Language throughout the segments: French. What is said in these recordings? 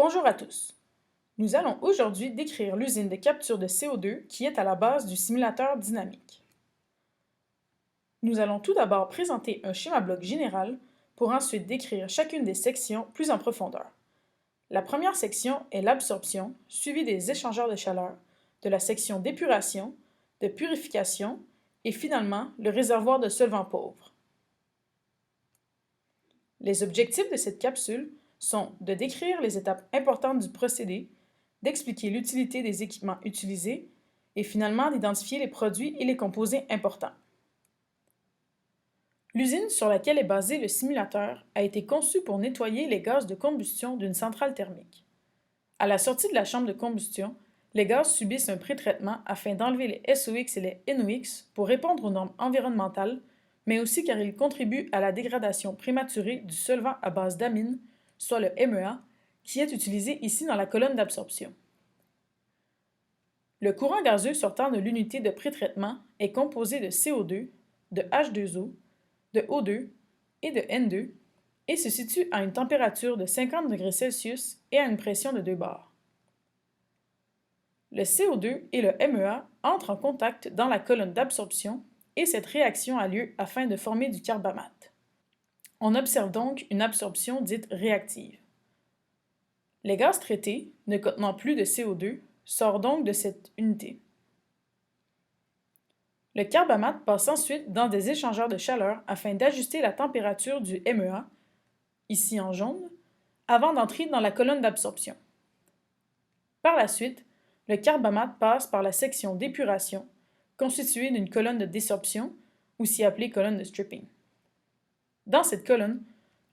Bonjour à tous. Nous allons aujourd'hui décrire l'usine de capture de CO2 qui est à la base du simulateur dynamique. Nous allons tout d'abord présenter un schéma bloc général pour ensuite décrire chacune des sections plus en profondeur. La première section est l'absorption, suivie des échangeurs de chaleur, de la section d'épuration, de purification et finalement le réservoir de solvants pauvres. Les objectifs de cette capsule sont de décrire les étapes importantes du procédé, d'expliquer l'utilité des équipements utilisés et finalement d'identifier les produits et les composés importants. L'usine sur laquelle est basé le simulateur a été conçue pour nettoyer les gaz de combustion d'une centrale thermique. À la sortie de la chambre de combustion, les gaz subissent un pré-traitement afin d'enlever les SOX et les NOx pour répondre aux normes environnementales, mais aussi car ils contribuent à la dégradation prématurée du solvant à base d'amine, soit le MEA, qui est utilisé ici dans la colonne d'absorption. Le courant gazeux sortant de l'unité de pré-traitement est composé de CO2, de H2O, de O2 et de N2 et se situe à une température de 50 degrés Celsius et à une pression de 2 bars. Le CO2 et le MEA entrent en contact dans la colonne d'absorption et cette réaction a lieu afin de former du carbamate. On observe donc une absorption dite réactive. Les gaz traités, ne contenant plus de CO2, sortent donc de cette unité. Le carbamate passe ensuite dans des échangeurs de chaleur afin d'ajuster la température du MEA, ici en jaune, avant d'entrer dans la colonne d'absorption. Par la suite, le carbamate passe par la section d'épuration, constituée d'une colonne de désorption, aussi appelée colonne de stripping. Dans cette colonne,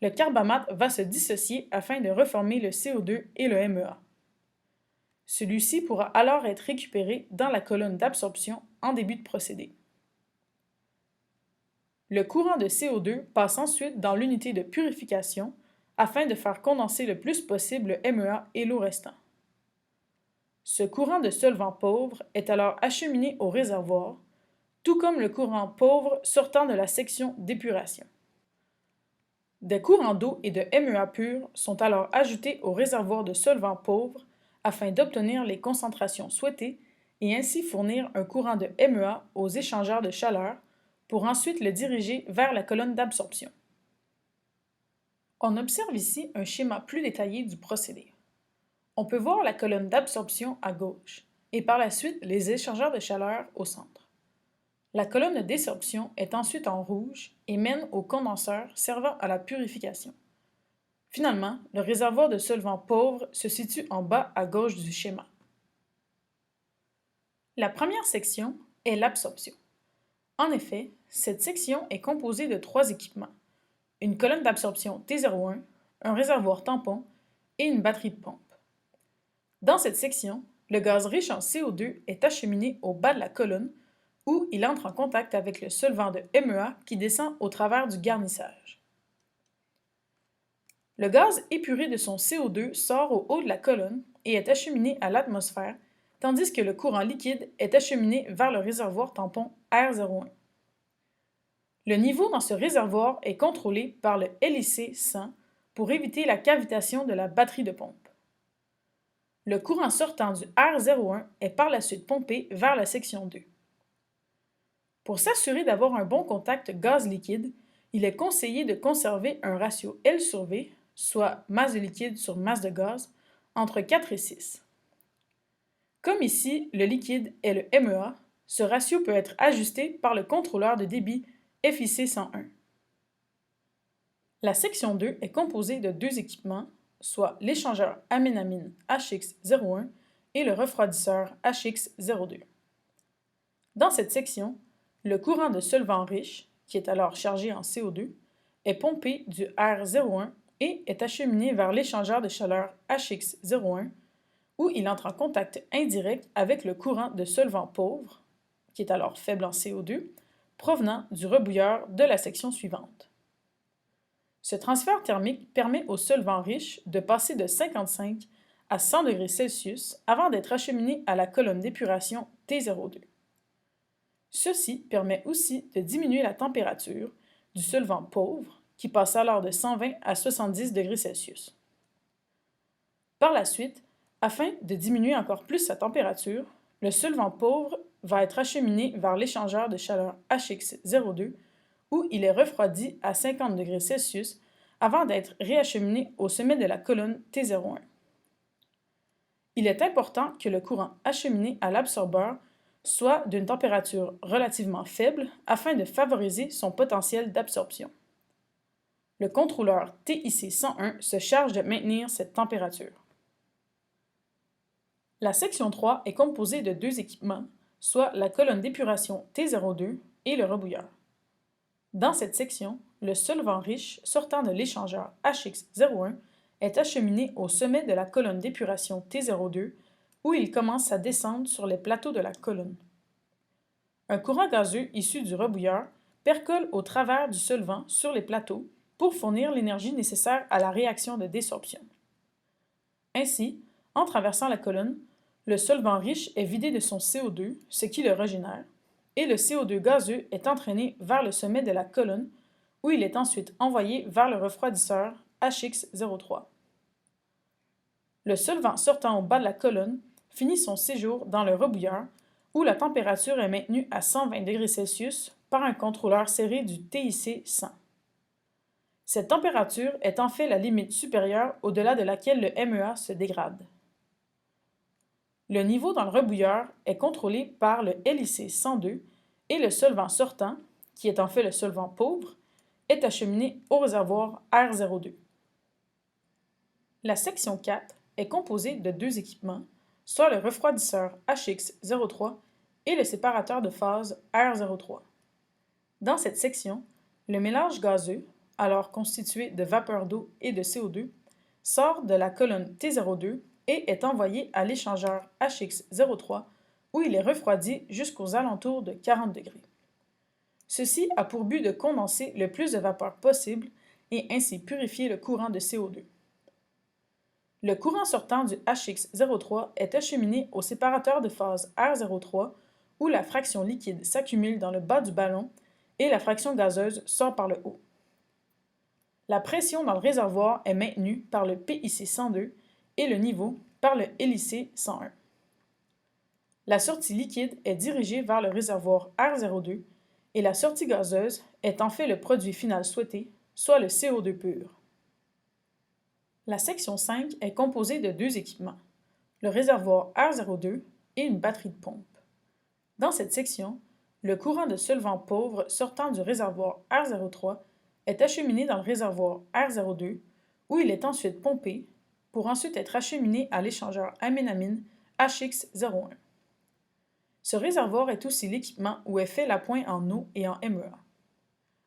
le carbamate va se dissocier afin de reformer le CO2 et le MEA. Celui-ci pourra alors être récupéré dans la colonne d'absorption en début de procédé. Le courant de CO2 passe ensuite dans l'unité de purification afin de faire condenser le plus possible le MEA et l'eau restant. Ce courant de solvant pauvre est alors acheminé au réservoir, tout comme le courant pauvre sortant de la section d'épuration. Des courants d'eau et de MEA pur sont alors ajoutés au réservoir de solvant pauvre afin d'obtenir les concentrations souhaitées et ainsi fournir un courant de MEA aux échangeurs de chaleur pour ensuite le diriger vers la colonne d'absorption. On observe ici un schéma plus détaillé du procédé. On peut voir la colonne d'absorption à gauche et par la suite les échangeurs de chaleur au centre. La colonne de désorption est ensuite en rouge et mène au condenseur servant à la purification. Finalement, le réservoir de solvant pauvre se situe en bas à gauche du schéma. La première section est l'absorption. En effet, cette section est composée de 3 équipements, une colonne d'absorption T01, un réservoir tampon et une batterie de pompe. Dans cette section, le gaz riche en CO2 est acheminé au bas de la colonne où il entre en contact avec le solvant de MEA qui descend au travers du garnissage. Le gaz épuré de son CO2 sort au haut de la colonne et est acheminé à l'atmosphère, tandis que le courant liquide est acheminé vers le réservoir tampon R01. Le niveau dans ce réservoir est contrôlé par le LIC 100 pour éviter la cavitation de la batterie de pompe. Le courant sortant du R01 est par la suite pompé vers la section 2. Pour s'assurer d'avoir un bon contact gaz-liquide, il est conseillé de conserver un ratio L sur V, soit masse de liquide sur masse de gaz, entre 4 et 6. Comme ici, le liquide est le MEA, ce ratio peut être ajusté par le contrôleur de débit FIC 101. La section 2 est composée de 2 équipements, soit l'échangeur amine-amine HX01 et le refroidisseur HX02. Dans cette section, le courant de solvant riche, qui est alors chargé en CO2, est pompé du R01 et est acheminé vers l'échangeur de chaleur HX01 où il entre en contact indirect avec le courant de solvant pauvre, qui est alors faible en CO2, provenant du rebouilleur de la section suivante. Ce transfert thermique permet au solvant riche de passer de 55 à 100 degrés Celsius avant d'être acheminé à la colonne d'épuration T02. Ceci permet aussi de diminuer la température du solvant pauvre, qui passe alors de 120 à 70 degrés Celsius. Par la suite, afin de diminuer encore plus sa température, le solvant pauvre va être acheminé vers l'échangeur de chaleur HX02 où il est refroidi à 50 degrés Celsius avant d'être réacheminé au sommet de la colonne T01. Il est important que le courant acheminé à l'absorbeur soit d'une température relativement faible afin de favoriser son potentiel d'absorption. Le contrôleur TIC 101 se charge de maintenir cette température. La section 3 est composée de deux équipements, soit la colonne d'épuration T02 et le rebouilleur. Dans cette section, le solvant riche sortant de l'échangeur HX01 est acheminé au sommet de la colonne d'épuration T02 où il commence sa descente sur les plateaux de la colonne. Un courant gazeux issu du rebouilleur percole au travers du solvant sur les plateaux pour fournir l'énergie nécessaire à la réaction de désorption. Ainsi, en traversant la colonne, le solvant riche est vidé de son CO2, ce qui le régénère, et le CO2 gazeux est entraîné vers le sommet de la colonne où il est ensuite envoyé vers le refroidisseur HX03. Le solvant sortant au bas de la colonne finit son séjour dans le rebouilleur où la température est maintenue à 120 degrés Celsius par un contrôleur serré du TIC 100. Cette température est en fait la limite supérieure au-delà de laquelle le MEA se dégrade. Le niveau dans le rebouilleur est contrôlé par le LIC 102 et le solvant sortant, qui est en fait le solvant pauvre, est acheminé au réservoir R02. La section 4 est composée de deux équipements, soit le refroidisseur HX03 et le séparateur de phase R03. Dans cette section, le mélange gazeux, alors constitué de vapeur d'eau et de CO2, sort de la colonne T02 et est envoyé à l'échangeur HX03 où il est refroidi jusqu'aux alentours de 40 degrés. Ceci a pour but de condenser le plus de vapeur possible et ainsi purifier le courant de CO2. Le courant sortant du HX03 est acheminé au séparateur de phase R03 où la fraction liquide s'accumule dans le bas du ballon et la fraction gazeuse sort par le haut. La pression dans le réservoir est maintenue par le PIC 102 et le niveau par le LIC 101. La sortie liquide est dirigée vers le réservoir R02 et la sortie gazeuse est en fait le produit final souhaité, soit le CO2 pur. La section 5 est composée de deux équipements, le réservoir R02 et une batterie de pompe. Dans cette section, le courant de solvant pauvre sortant du réservoir R03 est acheminé dans le réservoir R02 où il est ensuite pompé pour ensuite être acheminé à l'échangeur aménamine HX01. Ce réservoir est aussi l'équipement où est fait l'appoint en eau et en MEA.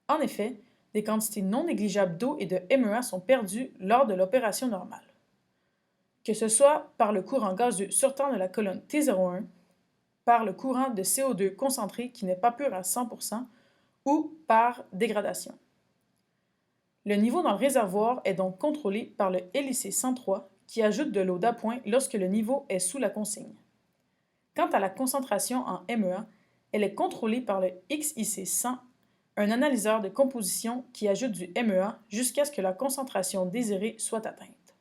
En effet, des quantités non négligeables d'eau et de MEA sont perdues lors de l'opération normale. Que ce soit par le courant gazeux sortant de la colonne T01, par le courant de CO2 concentré qui n'est pas pur à 100% ou par dégradation. Le niveau dans le réservoir est donc contrôlé par le LIC 103 qui ajoute de l'eau d'appoint lorsque le niveau est sous la consigne. Quant à la concentration en MEA, elle est contrôlée par le XIC 100, un analyseur de composition qui ajoute du MEA jusqu'à ce que la concentration désirée soit atteinte.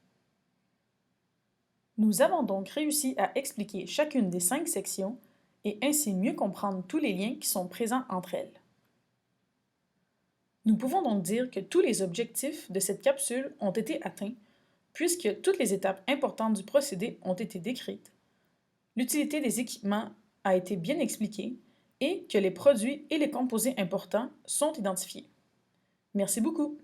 Nous avons donc réussi à expliquer chacune des 5 sections et ainsi mieux comprendre tous les liens qui sont présents entre elles. Nous pouvons donc dire que tous les objectifs de cette capsule ont été atteints, puisque toutes les étapes importantes du procédé ont été décrites, l'utilité des équipements a été bien expliquée et que les produits et les composés importants sont identifiés. Merci beaucoup!